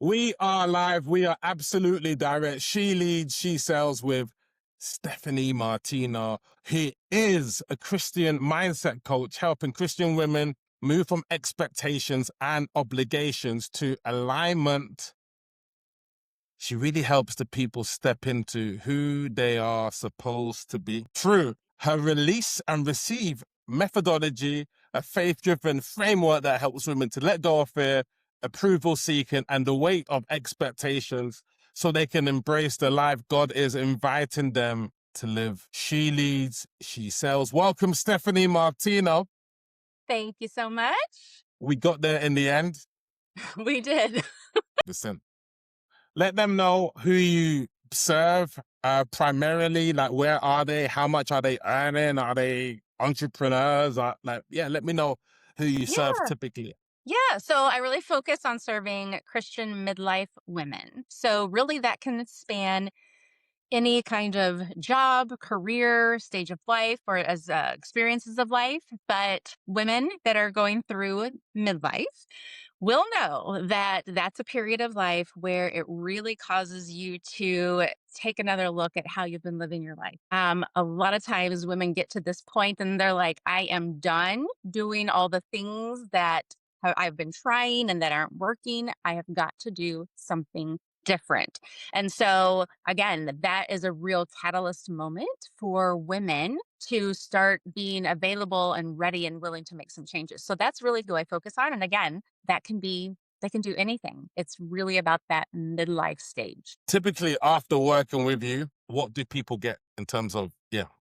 We are live. We are absolutely direct. She leads, she sells with Stephanie Martino. He is a Christian mindset coach, helping Christian women move from expectations and obligations to alignment. She really helps the people step into who they are supposed to be through her release and receive methodology, a faith-driven framework that helps women to let go of fear, approval seeking, and the weight of expectations so they can embrace the life God is inviting them to live. She leads, she sells. Welcome, Stephanie Martino. Thank you so much. We got there in the end. We did. Listen, let them know who you serve primarily. Like, where are they? How much are they earning? Are they entrepreneurs? Let me know who you serve Yeah. typically. Yeah. So I really focus on serving Christian midlife women. So really that can span any kind of job, career, stage of life, or as experiences of life. But women that are going through midlife will know that that's a period of life where it really causes you to take another look at how you've been living your life. A lot of times women get to this point and they're like, I am done doing all the things that I've been trying and that aren't working. I have got to do something different. And so, again, that is a real catalyst moment for women to start being available and ready and willing to make some changes. So that's really who I focus on. And again, they can do anything. It's really about that midlife stage. Typically, after working with you, what do people get in terms of,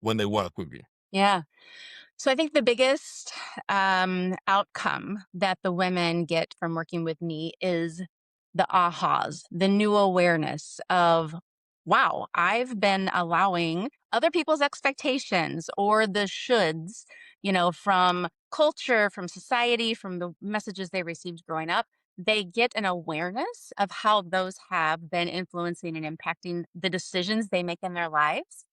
when they work with you? Yeah. So I think the biggest outcome that the women get from working with me is the ahas, the new awareness of, wow, I've been allowing other people's expectations or the shoulds, from culture, from society, from the messages they received growing up. They get an awareness of how those have been influencing and impacting the decisions they make in their lives,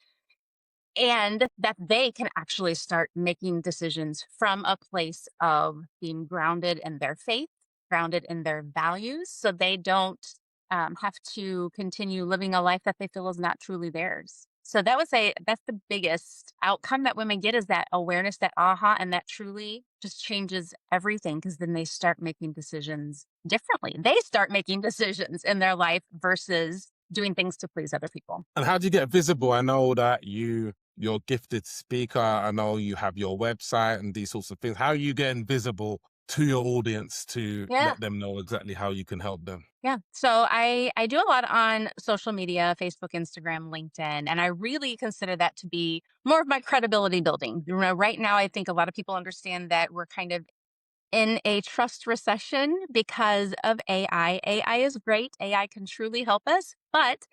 and that they can actually start making decisions from a place of being grounded in their faith, grounded in their values, so they don't have to continue living a life that they feel is not truly theirs. So that would say that's the biggest outcome that women get, is that awareness, that aha, and that truly just changes everything, because then they start making decisions differently. They start making decisions in their life versus doing things to please other people. And how do you get visible? I know that you're a gifted speaker. I know you have your website and these sorts of things. How are you getting visible to your audience to Yeah. let them know exactly how you can help them? Yeah. So I do a lot on social media, Facebook, Instagram, LinkedIn, and I really consider that to be more of my credibility building. Right now I think a lot of people understand that we're kind of in a trust recession because of AI. AI is great. AI can truly help us, but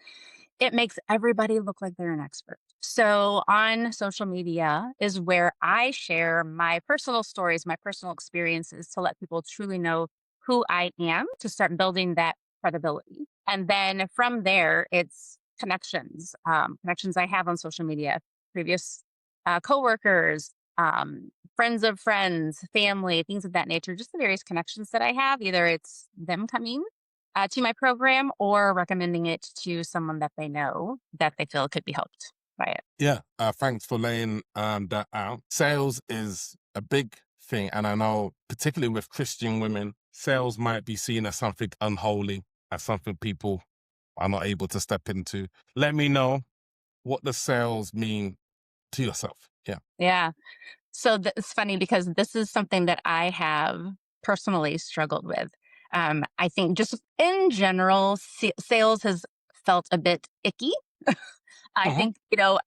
it makes everybody look like they're an expert. So on social media is where I share my personal stories, my personal experiences, to let people truly know who I am, to start building that credibility. And then from there, it's connections I have on social media, previous coworkers, friends of friends, family, things of that nature, just the various connections that I have. Either it's them coming to my program or recommending it to someone that they know that they feel could be helped by it. Yeah, thanks for laying that out. Sales is a big thing, and I know particularly with Christian women, sales might be seen as something unholy, as something people are not able to step into. Let me know, what does sales mean to yourself? Yeah. Yeah. So it's funny because this is something that I have personally struggled with. I think just in general, sales has felt a bit icky. I Uh-huh. think,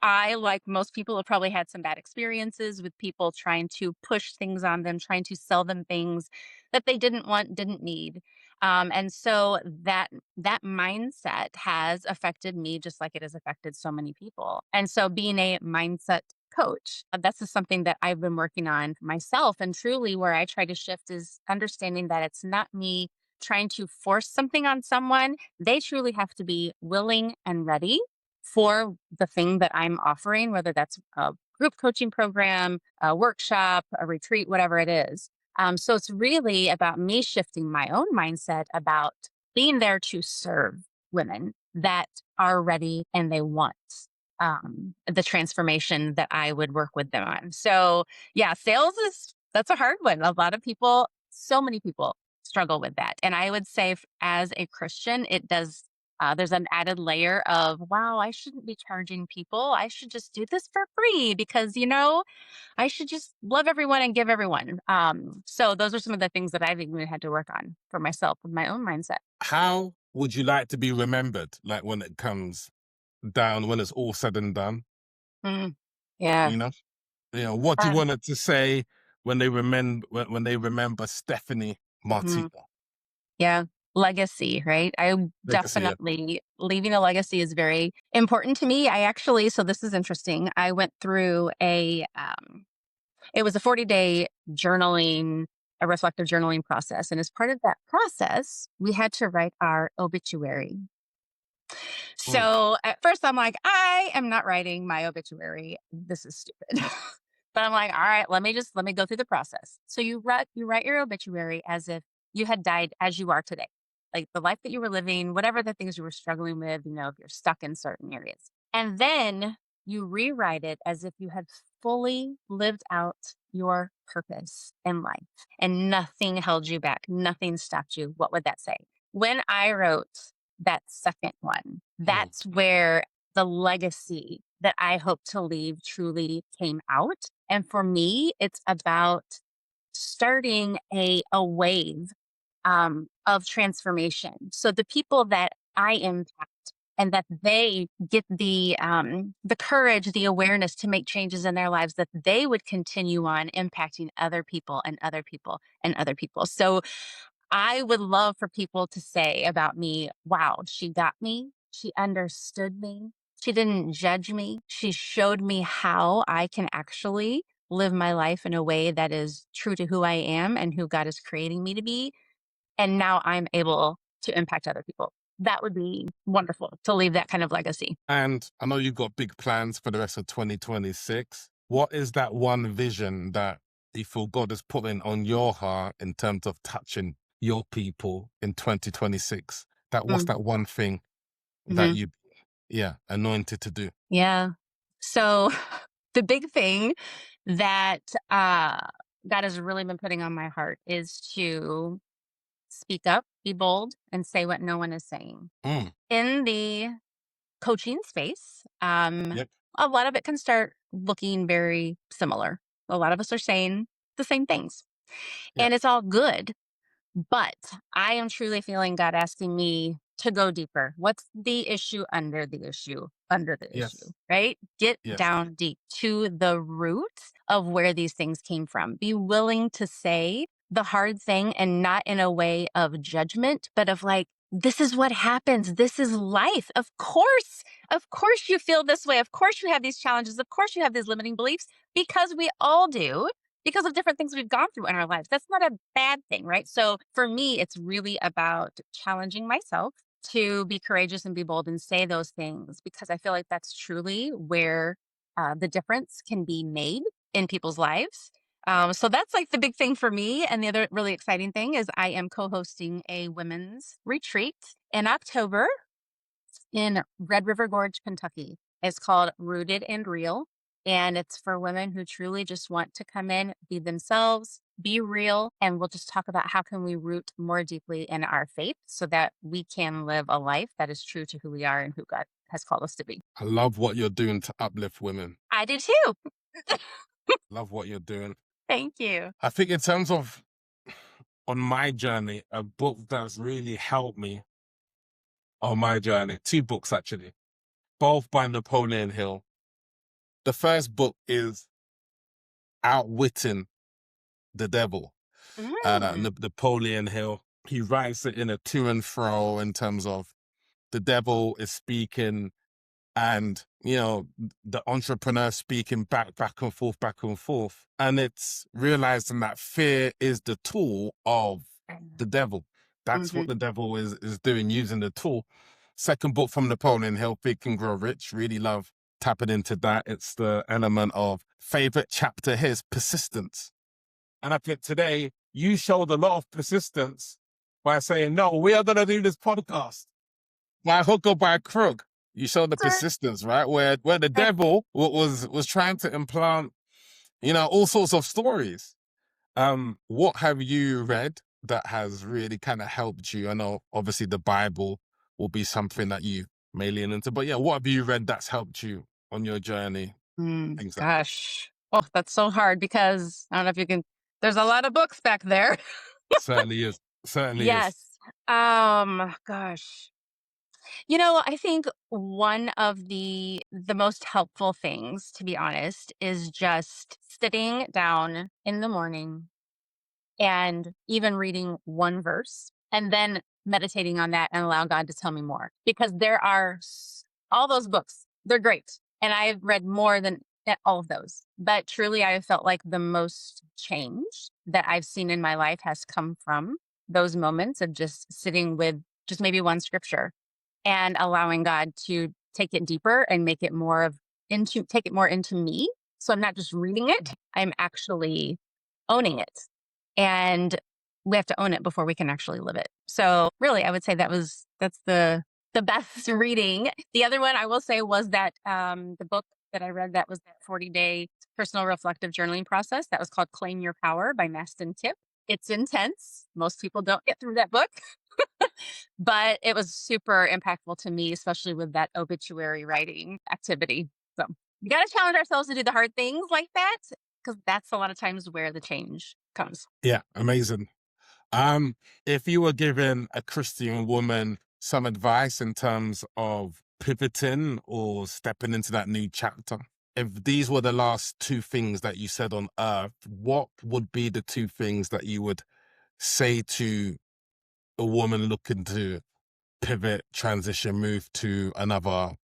I, like most people, have probably had some bad experiences with people trying to push things on them, trying to sell them things that they didn't want, didn't need. And so that mindset has affected me just like it has affected so many people. And so being a mindset coach, that's just something that I've been working on myself. And truly where I try to shift is understanding that it's not me trying to force something on someone. They truly have to be willing and ready for the thing that I'm offering, whether that's a group coaching program, a workshop, a retreat, whatever it is. So it's really about me shifting my own mindset about being there to serve women that are ready and they want the transformation that I would work with them on. So yeah, that's a hard one. A lot of people, so many people struggle with that. And I would say as a Christian, it does. There's an added layer of, wow, I shouldn't be charging people. I should just do this for free because, I should just love everyone and give everyone. So those are some of the things that I've even had to work on for myself with my own mindset. How would you like to be remembered? Like when it comes down, when it's all said and done, Mm, yeah. you know? What do you Uh, want it to say when they remember Stephanie mhm. Martino? Yeah. Legacy, right? I Legacy, yeah. definitely leaving a legacy is very important to me. So this is interesting. I went through it was a 40-day journaling, a reflective journaling process. And as part of that process, we had to write our obituary. Mm. So at first I'm like, I am not writing my obituary. This is stupid. But I'm like, all right, let me go through the process. So you write your obituary as if you had died as you are today. Like the life that you were living, whatever the things you were struggling with, if you're stuck in certain areas. And then you rewrite it as if you had fully lived out your purpose in life and nothing held you back, nothing stopped you. What would that say? When I wrote that second one, Mm. that's where the legacy that I hope to leave truly came out. And for me, it's about starting a wave of transformation. So the people that I impact and that they get the courage, the awareness to make changes in their lives, that they would continue on impacting other people and other people and other people. So I would love for people to say about me, wow, she got me. She understood me. She didn't judge me. She showed me how I can actually live my life in a way that is true to who I am and who God is creating me to be. And now I'm able to impact other people. That would be wonderful to leave that kind of legacy. And I know you've got big plans for the rest of 2026. What is that one vision that you feel God is putting on your heart in terms of touching your people in 2026? What's Mm, that one thing that mhm. you, yeah, anointed to do? Yeah. So the big thing that God has really been putting on my heart is to speak up, be bold, and say what no one is saying. Mm. In the coaching space, Yep. a lot of it can start looking very similar. A lot of us are saying the same things, Yeah. and it's all good. But I am truly feeling God asking me to go deeper. What's the issue under the issue, under the issue, Yes. right? Get Yes. down deep to the root of where these things came from. Be willing to say the hard thing and not in a way of judgment, but of like, this is what happens. This is life. Of course you feel this way. Of course you have these challenges. Of course you have these limiting beliefs because we all do because of different things we've gone through in our lives. That's not a bad thing, right? So for me, it's really about challenging myself to be courageous and be bold and say those things because I feel like that's truly where the difference can be made in people's lives. So that's like the big thing for me. And the other really exciting thing is I am co hosting a women's retreat in October in Red River Gorge, Kentucky. It's called Rooted and Real. And it's for women who truly just want to come in, be themselves, be real. And we'll just talk about how can we root more deeply in our faith so that we can live a life that is true to who we are and who God has called us to be. I love what you're doing to uplift women. I do too. Love what you're doing. Thank you. I think in terms of on my journey, a book that's really helped me on my journey, two books actually, both by Napoleon Hill. The first book is Outwitting the Devil. Mm, Napoleon Hill. He writes it in a to and fro in terms of the devil is speaking and, the entrepreneur speaking back and forth, back and forth. And it's realizing that fear is the tool of the devil. That's mm-hmm. what the devil is doing, using the tool. Second book from Napoleon Hill, Think and Grow Rich. Really love tapping into that. It's the element of favorite chapter here is persistence. And I think today you showed a lot of persistence by saying, no, we are going to do this podcast by hook or by crook. You show the Sure. persistence, right? Where the devil was trying to implant, all sorts of stories. What have you read that has really kind of helped you? I know obviously the Bible will be something that you may lean into, but yeah, what have you read that's helped you on your journey? Things like this. Gosh. Oh, that's so hard because I don't know if you can, there's a lot of books back there. Certainly is. Certainly is. Yes. Gosh. I think one of the most helpful things, to be honest, is just sitting down in the morning and even reading one verse and then meditating on that and allow God to tell me more. Because there are all those books, they're great. And I've read more than all of those. But truly, I have felt like the most change that I've seen in my life has come from those moments of just sitting with just maybe one scripture and allowing God to take it deeper and make it take it more into me. So I'm not just reading it, I'm actually owning it. And we have to own it before we can actually live it. So really, I would say that's the best reading. The other one I will say was that the book that I read that was that 40-day personal reflective journaling process that was called Claim Your Power by Mastin Tip. It's intense. Most people don't get through that book, but it was super impactful to me, especially with that obituary writing activity. So we got to challenge ourselves to do the hard things like that, because that's a lot of times where the change comes. Yeah, amazing. If you were giving a Christian woman some advice in terms of pivoting or stepping into that new chapter, if these were the last two things that you said on earth, what would be the two things that you would say to a woman looking to pivot, transition, move to another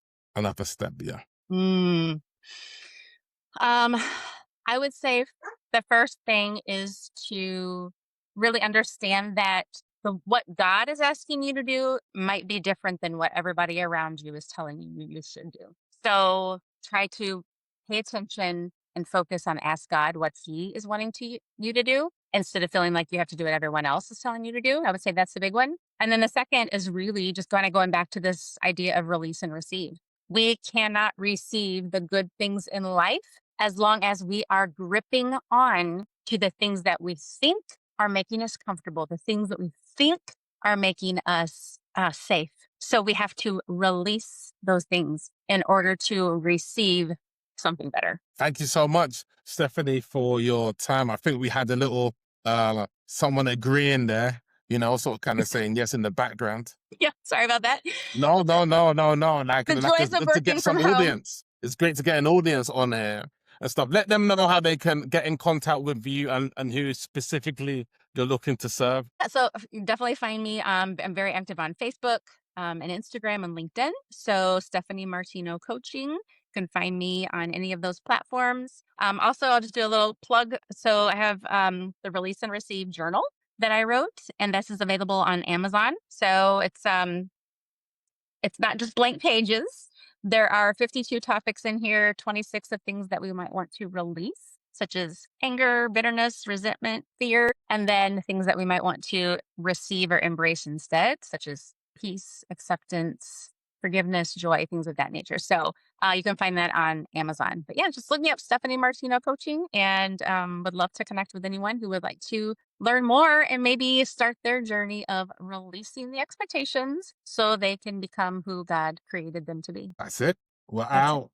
step? Yeah. I would say the first thing is to really understand that what God is asking you to do might be different than what everybody around you is telling you should do. So try to pay attention and focus on ask God what He is wanting you to do instead of feeling like you have to do what everyone else is telling you to do. I would say that's the big one. And then the second is really just kind of going back to this idea of release and receive. We cannot receive the good things in life as long as we are gripping on to the things that we think are making us comfortable, the things that we think are making us safe. So we have to release those things in order to receive something better. Thank you so much, Stephanie, for your time. I think we had a little someone agreeing there, sort of kind of saying yes in the background. Yeah, sorry about that. No. Like, The joys of to working get some from home. audience. It's great to get an audience on here and stuff. Let them know how they can get in contact with you and who specifically you're looking to serve. So you definitely find me. I'm very active on Facebook and Instagram and LinkedIn. So Stephanie Martino Coaching. You can find me on any of those platforms. Also, I'll just do a little plug. So I have the Release and Receive journal that I wrote, and this is available on Amazon. So it's not just blank pages. There are 52 topics in here, 26 of things that we might want to release, such as anger, bitterness, resentment, fear, and then things that we might want to receive or embrace instead, such as peace, acceptance, forgiveness, joy, things of that nature. So you can find that on Amazon. But yeah, just look me up, Stephanie Martino Coaching, and would love to connect with anyone who would like to learn more and maybe start their journey of releasing the expectations so they can become who God created them to be. That's it. We're out.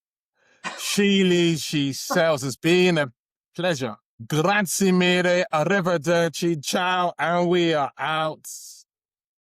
She leads, she sells. It's been a pleasure. Grazie mille, arrivederci, ciao, and we are out.